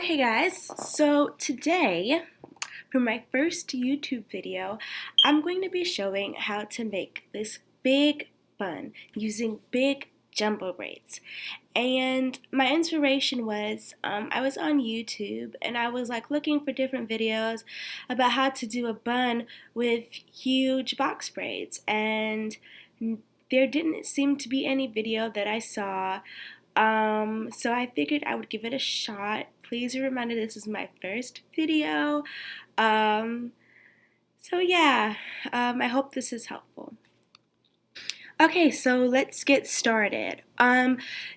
Okay guys, so today for my first YouTube video, I'm going to be showing how to make this big bun using big jumbo braids. And my inspiration was, I was on YouTube and I was like looking for different videos about how to do a bun with huge box braids, and there didn't seem to be any video that I saw. So I figured I would give it a shot. Please be reminded this is my first video. Um, so yeah, I hope this is helpful. Okay, so let's get started.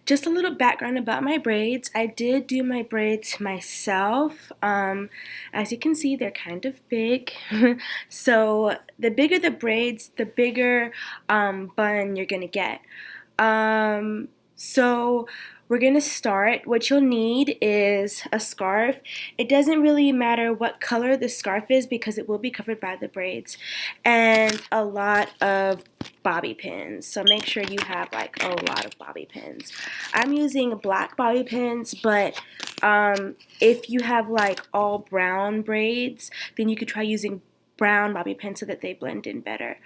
Just a little background about my braids. I did do my braids myself. As you can see, they're kind of big. So the bigger the braids, the bigger bun you're gonna get. So we're gonna start. What you'll need is a scarf. It doesn't really matter what color the scarf is because it will be covered by the braids, and a lot of bobby pins. So make sure you have like a lot of bobby pins. I'm using black bobby pins, but if you have like all brown braids, then you could try using brown bobby pins so that they blend in better.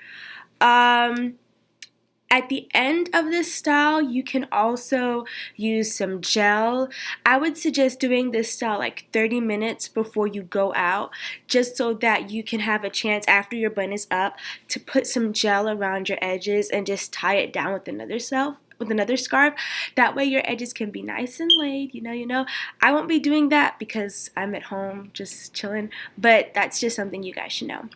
At the end of this style, you can also use some gel. I would suggest doing this style like 30 minutes before you go out, just so that you can have a chance after your bun is up to put some gel around your edges and just tie it down with another scarf. That way your edges can be nice and laid, you know. I won't be doing that because I'm at home just chilling, but that's just something you guys should know.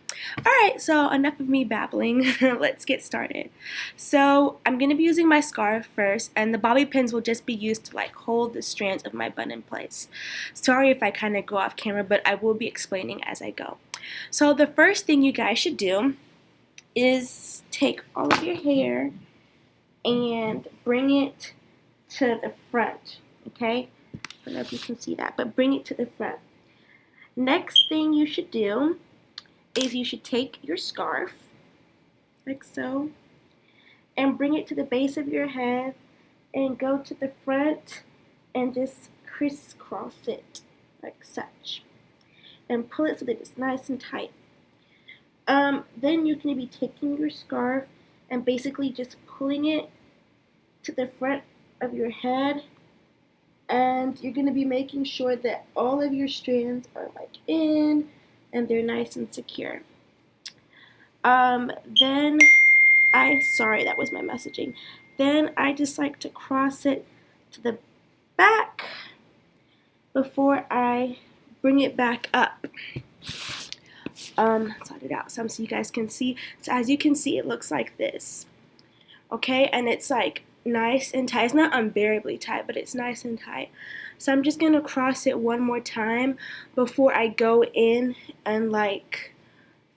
Alright, so enough of me babbling. Let's get started. So I'm going to be using my scarf first, and the bobby pins will just be used to like hold the strands of my bun in place. Sorry if I kind of go off camera, but I will be explaining as I go. So the first thing you guys should do is take all of your hair and bring it to the front, okay? I don't know if you can see that, but bring it to the front. Next thing you should do is you should take your scarf, like so, and bring it to the base of your head and go to the front and just crisscross it, like such. And pull it so that it's nice and tight. Then you're going to be taking your scarf and basically just pulling it to the front of your head, and you're going to be making sure that all of your strands are like in and they're nice and secure. Sorry, that was my messaging. Then I just like to cross it to the back before I bring it back up. Sort it out some so you guys can see. So as you can see, it looks like this. Okay, and it's like nice and tight. It's not unbearably tight, but it's nice and tight. So I'm just gonna cross it one more time before I go in and like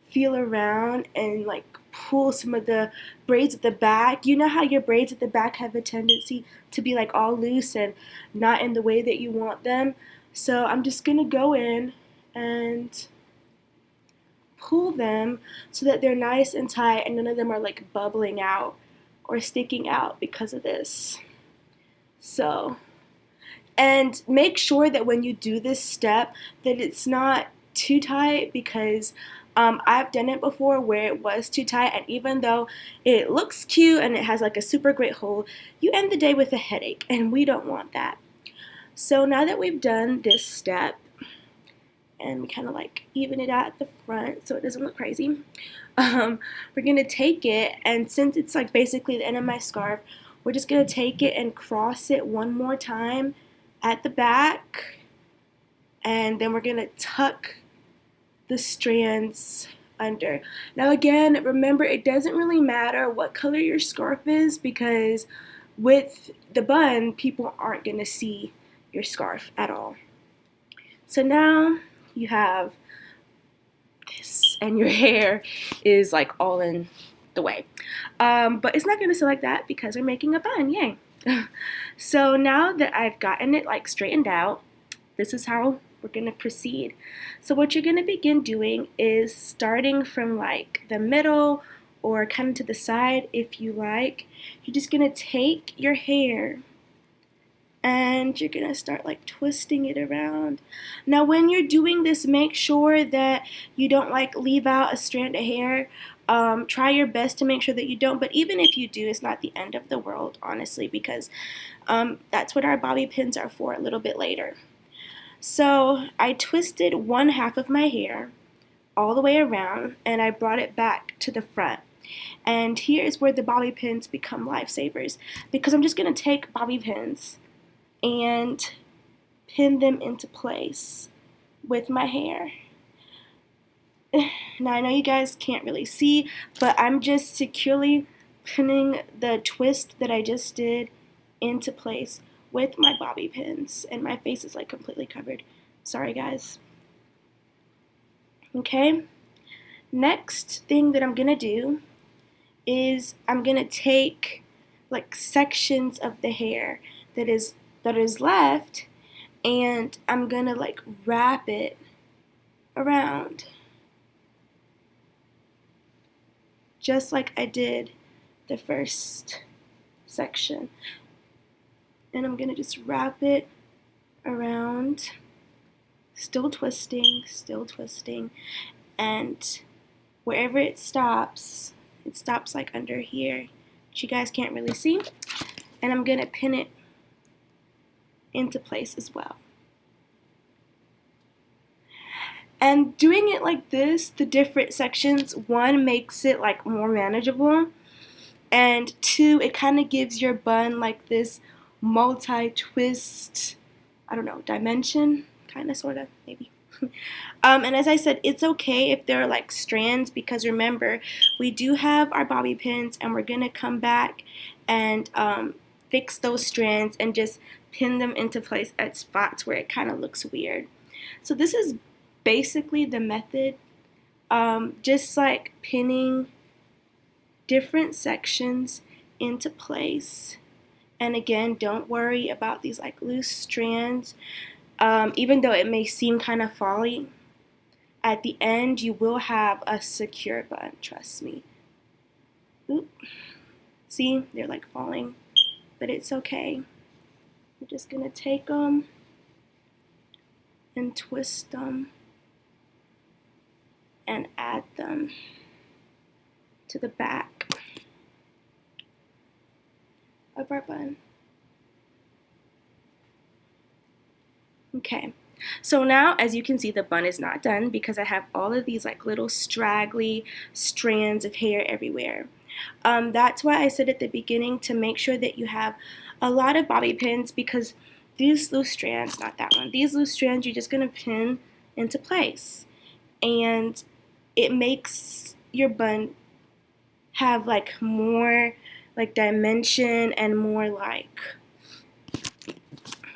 feel around and like pull some of the braids at the back. You know how your braids at the back have a tendency to be like all loose and not in the way that you want them. So I'm just gonna go in and pull them so that they're nice and tight and none of them are like bubbling out or sticking out because of this. So, and make sure that when you do this step that it's not too tight, because I've done it before where it was too tight, and even though it looks cute and it has like a super great hold, you end the day with a headache, and we don't want that. So now that we've done this step and we kind of like even it out at the front so it doesn't look crazy, we're going to take it, and since it's like basically the end of my scarf, we're just going to take it and cross it one more time at the back, and then we're going to tuck the strands under. Now again, remember, it doesn't really matter what color your scarf is, because with the bun, people aren't going to see your scarf at all. So now you have this, and your hair is like all in the way. But it's not going to sit like that because we're making a bun, yay. So now that I've gotten it like straightened out, this is how we're going to proceed. So what you're going to begin doing is starting from like the middle or kind of to the side if you like. You're just going to take your hair and you're gonna start like twisting it around. Now when you're doing this, make sure that you don't like leave out a strand of hair. Try your best to make sure that you don't, but even if you do, it's not the end of the world, honestly, because that's what our bobby pins are for a little bit later. So I twisted one half of my hair all the way around and I brought it back to the front. And here is where the bobby pins become lifesavers, because I'm just going to take bobby pins and pin them into place with my hair. Now I know you guys can't really see, but I'm just securely pinning the twist that I just did into place with my bobby pins, and my face is like completely covered. Sorry guys. Okay, next thing that I'm gonna do is I'm gonna take like sections of the hair that is left, and I'm gonna like wrap it around just like I did the first section. And I'm gonna just wrap it around, still twisting, and wherever it stops like under here, which you guys can't really see, and I'm gonna pin it into place as well. And doing it like this, the different sections, one, makes it like more manageable, and two, it kind of gives your bun like this multi-twist, I don't know, dimension, kind of, sort of, maybe. And as I said, it's okay if there are like strands, because remember, we do have our bobby pins, and we're gonna come back and fix those strands and just pin them into place at spots where it kind of looks weird. So this is basically the method, just like pinning different sections into place. And again, don't worry about these like loose strands. Even though it may seem kind of folly, at the end you will have a secure bun, trust me. Oop. See, they're like falling, but it's okay. We're just gonna take them and twist them and add them to the back of our bun. Okay, so now as you can see, the bun is not done because I have all of these like little straggly strands of hair everywhere. That's why I said at the beginning to make sure that you have a lot of bobby pins, because these loose strands, not that one, these loose strands you're just gonna pin into place, and it makes your bun have like more like dimension and more like,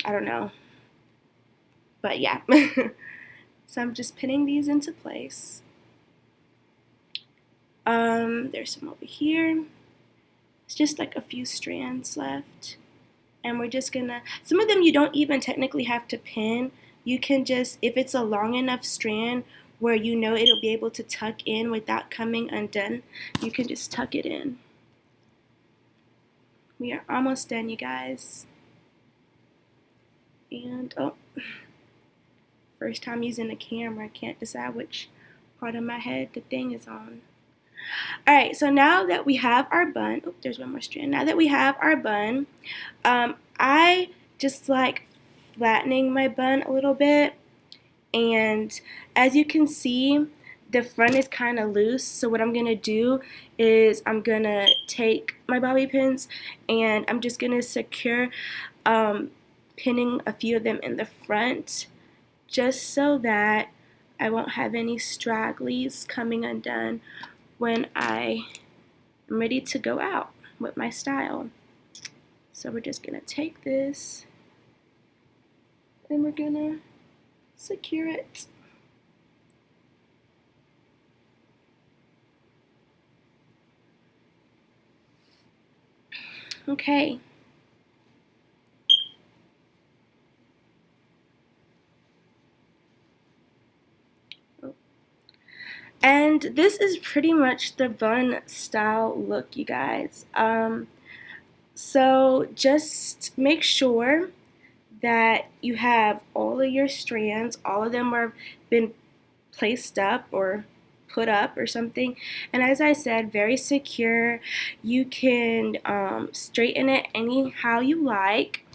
I don't know, but yeah. So I'm just pinning these into place. There's some over here. It's just like a few strands left, and we're just gonna, some of them you don't even technically have to pin. You can just, if it's a long enough strand where you know it'll be able to tuck in without coming undone, you can just tuck it in. We are almost done, you guys. And oh, first time using the camera, I can't decide which part of my head the thing is on. Alright, so now that we have our bun, oh, there's one more strand. Now that we have our bun, I just like flattening my bun a little bit, and as you can see, the front is kind of loose. So what I'm gonna do is I'm gonna take my bobby pins and I'm just gonna secure pinning a few of them in the front, just so that I won't have any stragglies coming undone when I am ready to go out with my style. So we're just gonna take this and we're gonna secure it. Okay. And this is pretty much the bun style look, you guys. So just make sure that you have all of your strands, all of them are been placed up or put up or something. And as I said, very secure. You can straighten it anyhow you like.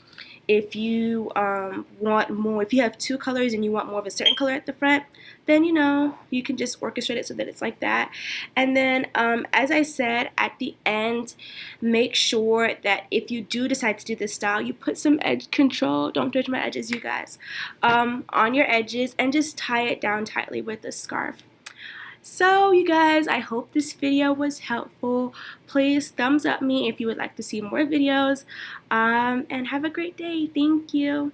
If you want more, if you have two colors and you want more of a certain color at the front, then you can just orchestrate it so that it's like that. And then as I said at the end, make sure that if you do decide to do this style, you put some edge control, don't judge my edges you guys, on your edges, and just tie it down tightly with a scarf. So you guys, I hope this video was helpful. Please thumbs up me if you would like to see more videos, and have a great day. Thank you.